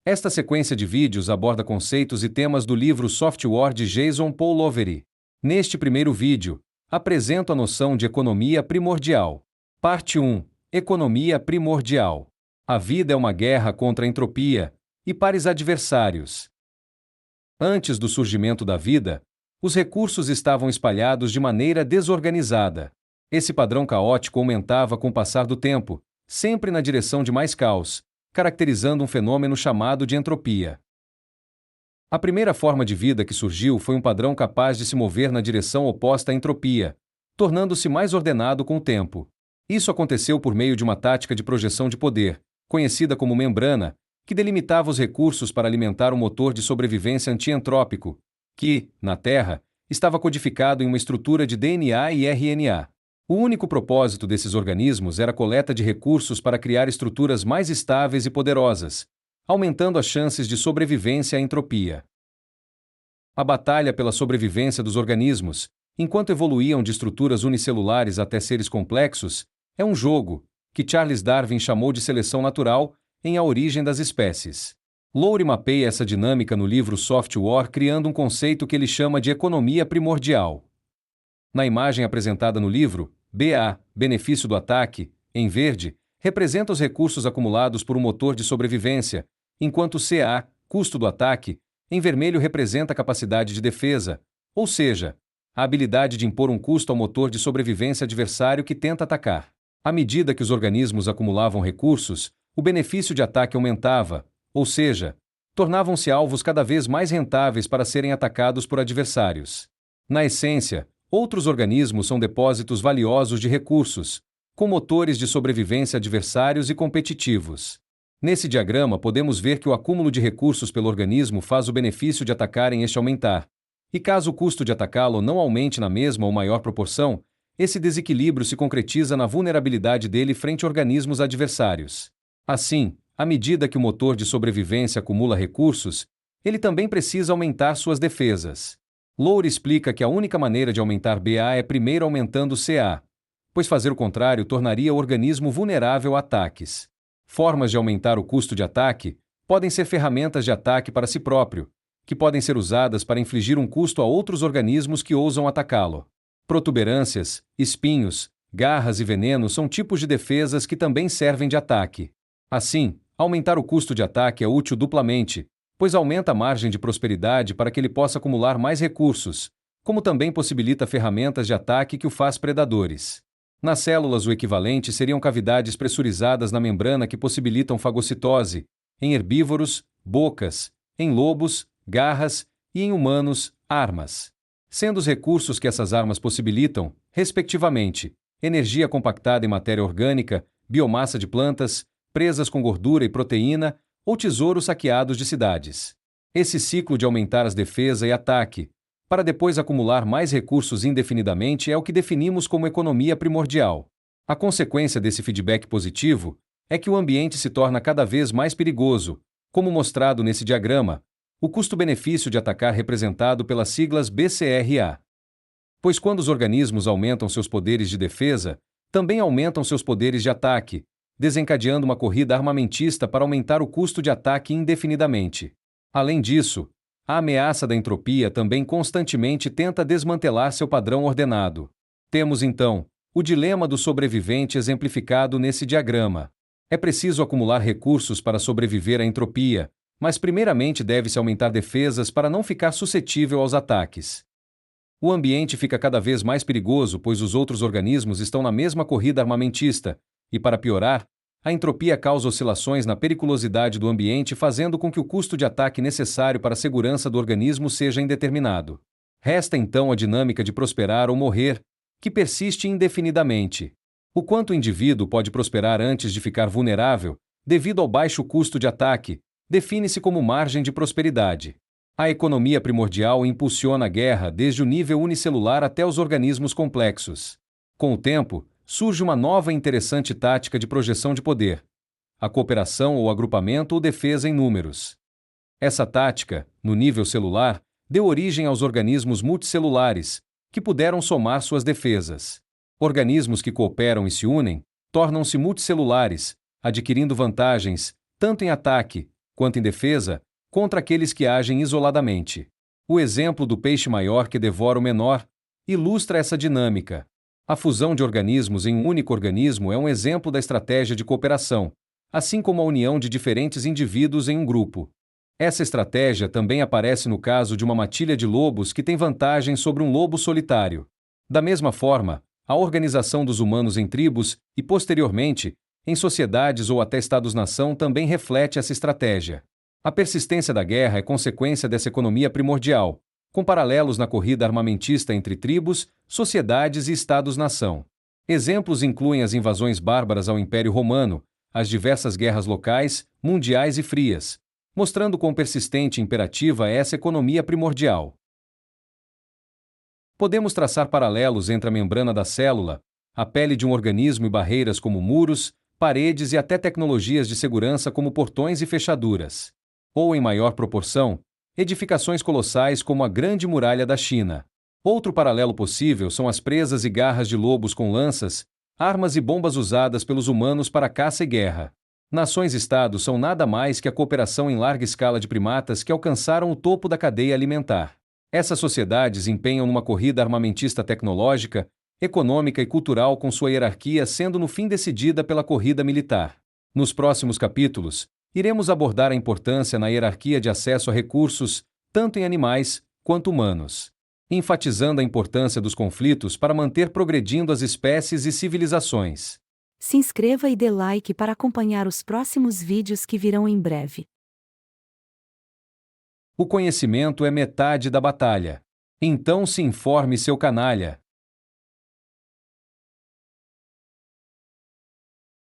Esta sequência de vídeos aborda conceitos e temas do livro Soft War de Jason Paul Lowery. Neste primeiro vídeo, apresento a noção de economia primordial. Parte 1. Economia primordial. A vida é uma guerra contra a entropia e pares adversários. Antes do surgimento da vida, os recursos estavam espalhados de maneira desorganizada. Esse padrão caótico aumentava com o passar do tempo, sempre na direção de mais caos, caracterizando um fenômeno chamado de entropia. A primeira forma de vida que surgiu foi um padrão capaz de se mover na direção oposta à entropia, tornando-se mais ordenado com o tempo. Isso aconteceu por meio de uma tática de projeção de poder, conhecida como membrana, que delimitava os recursos para alimentar um motor de sobrevivência antientrópico, que, na Terra, estava codificado em uma estrutura de DNA e RNA. O único propósito desses organismos era a coleta de recursos para criar estruturas mais estáveis e poderosas, aumentando as chances de sobrevivência à entropia. A batalha pela sobrevivência dos organismos, enquanto evoluíam de estruturas unicelulares até seres complexos, é um jogo, que Charles Darwin chamou de seleção natural, em A Origem das Espécies. Lowery mapeia essa dinâmica no livro Soft War, criando um conceito que ele chama de economia primordial. Na imagem apresentada no livro, BA, benefício do ataque, em verde, representa os recursos acumulados por um motor de sobrevivência, enquanto CA, custo do ataque, em vermelho representa a capacidade de defesa, ou seja, a habilidade de impor um custo ao motor de sobrevivência adversário que tenta atacar. À medida que os organismos acumulavam recursos, o benefício de ataque aumentava, ou seja, tornavam-se alvos cada vez mais rentáveis para serem atacados por adversários. Na essência, outros organismos são depósitos valiosos de recursos, com motores de sobrevivência adversários e competitivos. Nesse diagrama podemos ver que o acúmulo de recursos pelo organismo faz o benefício de atacarem este aumentar. E caso o custo de atacá-lo não aumente na mesma ou maior proporção, esse desequilíbrio se concretiza na vulnerabilidade dele frente a organismos adversários. Assim, à medida que o motor de sobrevivência acumula recursos, ele também precisa aumentar suas defesas. Lowery explica que a única maneira de aumentar BA é primeiro aumentando CA, pois fazer o contrário tornaria o organismo vulnerável a ataques. Formas de aumentar o custo de ataque podem ser ferramentas de ataque para si próprio, que podem ser usadas para infligir um custo a outros organismos que ousam atacá-lo. Protuberâncias, espinhos, garras e venenos são tipos de defesas que também servem de ataque. Assim, aumentar o custo de ataque é útil duplamente, pois aumenta a margem de prosperidade para que ele possa acumular mais recursos, como também possibilita ferramentas de ataque que o faz predadores. Nas células, o equivalente seriam cavidades pressurizadas na membrana que possibilitam fagocitose, em herbívoros, bocas, em lobos, garras e em humanos, armas. Sendo os recursos que essas armas possibilitam, respectivamente, energia compactada em matéria orgânica, biomassa de plantas, presas com gordura e proteína, ou tesouros saqueados de cidades. Esse ciclo de aumentar as defesas e ataque, para depois acumular mais recursos indefinidamente, é o que definimos como economia primordial. A consequência desse feedback positivo é que o ambiente se torna cada vez mais perigoso, como mostrado nesse diagrama, o custo-benefício de atacar representado pelas siglas BCRA. Pois quando os organismos aumentam seus poderes de defesa, também aumentam seus poderes de ataque, desencadeando uma corrida armamentista para aumentar o custo de ataque indefinidamente. Além disso, a ameaça da entropia também constantemente tenta desmantelar seu padrão ordenado. Temos então o dilema do sobrevivente exemplificado nesse diagrama. É preciso acumular recursos para sobreviver à entropia, mas primeiramente deve-se aumentar defesas para não ficar suscetível aos ataques. O ambiente fica cada vez mais perigoso, pois os outros organismos estão na mesma corrida armamentista, e para piorar, a entropia causa oscilações na periculosidade do ambiente, fazendo com que o custo de ataque necessário para a segurança do organismo seja indeterminado. Resta então a dinâmica de prosperar ou morrer, que persiste indefinidamente. O quanto o indivíduo pode prosperar antes de ficar vulnerável, devido ao baixo custo de ataque, define-se como margem de prosperidade. A economia primordial impulsiona a guerra desde o nível unicelular até os organismos complexos. Com o tempo, surge uma nova e interessante tática de projeção de poder: a cooperação ou agrupamento ou defesa em números. Essa tática, no nível celular, deu origem aos organismos multicelulares, que puderam somar suas defesas. Organismos que cooperam e se unem tornam-se multicelulares, adquirindo vantagens, tanto em ataque, quanto em defesa, contra aqueles que agem isoladamente. O exemplo do peixe maior que devora o menor ilustra essa dinâmica. A fusão de organismos em um único organismo é um exemplo da estratégia de cooperação, assim como a união de diferentes indivíduos em um grupo. Essa estratégia também aparece no caso de uma matilha de lobos que tem vantagem sobre um lobo solitário. Da mesma forma, a organização dos humanos em tribos e, posteriormente, em sociedades ou até estados-nação também reflete essa estratégia. A persistência da guerra é consequência dessa economia primordial, com paralelos na corrida armamentista entre tribos, sociedades e estados-nação. Exemplos incluem as invasões bárbaras ao Império Romano, as diversas guerras locais, mundiais e frias, mostrando quão persistente e imperativa é essa economia primordial. Podemos traçar paralelos entre a membrana da célula, a pele de um organismo e barreiras como muros, paredes e até tecnologias de segurança como portões e fechaduras. Ou, em maior proporção, edificações colossais como a Grande Muralha da China. Outro paralelo possível são as presas e garras de lobos com lanças, armas e bombas usadas pelos humanos para caça e guerra. Nações-estados são nada mais que a cooperação em larga escala de primatas que alcançaram o topo da cadeia alimentar. Essas sociedades empenham numa corrida armamentista tecnológica, econômica e cultural, com sua hierarquia sendo no fim decidida pela corrida militar. Nos próximos capítulos, iremos abordar a importância na hierarquia de acesso a recursos, tanto em animais quanto humanos, enfatizando a importância dos conflitos para manter progredindo as espécies e civilizações. Se inscreva e dê like para acompanhar os próximos vídeos que virão em breve. O conhecimento é metade da batalha. Então se informe, seu canalha.